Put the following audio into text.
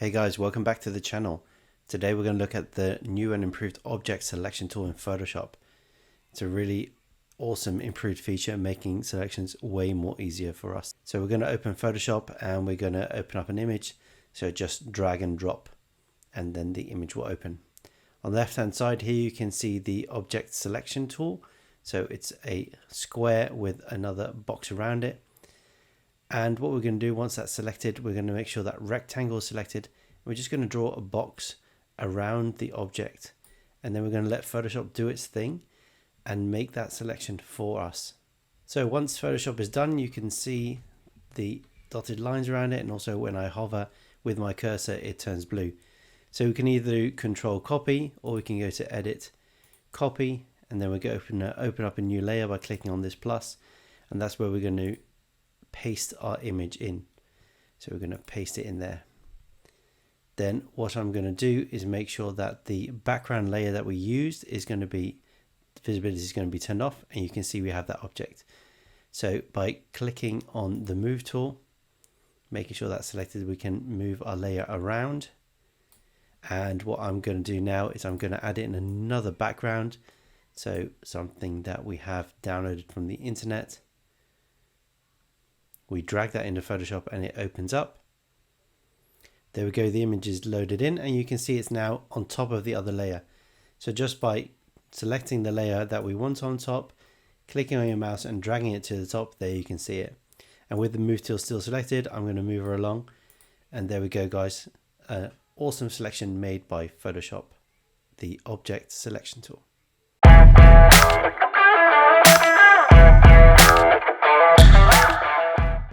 Hey guys, welcome back to the channel. Today we're going to look at the new and improved object selection tool in Photoshop. It's a really awesome improved feature, making selections way more easier for us. So we're going to open Photoshop and we're going to open up an image. So just drag and drop and then the image will open. On the left hand side here you can see the object selection tool. So it's a square with another box around it. And what we're going to do once that's selected, we're going to make sure that rectangle is selected. We're just going to draw a box around the object, and then we're going to let Photoshop do its thing and make that selection for us. So once Photoshop is done, you can see the dotted lines around it, and also when I hover with my cursor it turns blue. So we can either do Control Copy, or we can go to Edit, Copy, and then we're going to open up a new layer by clicking on this plus, and that's where we're going to paste our image in. So we're going to paste it in there. Then what I'm going to do is make sure that the background layer that we used is going to be, visibility is going to be turned off, and you can see we have that object. So by clicking on the move tool, making sure that's selected, we can move our layer around. And what I'm going to do now is I'm going to add in another background. So something that we have downloaded from the internet. We drag that into Photoshop and it opens up. There we go, the image is loaded in and you can see it's now on top of the other layer. So just by selecting the layer that we want on top, clicking on your mouse and dragging it to the top, there you can see it. And with the move tool still selected, I'm going to move her along. And there we go guys, awesome selection made by Photoshop, the object selection tool.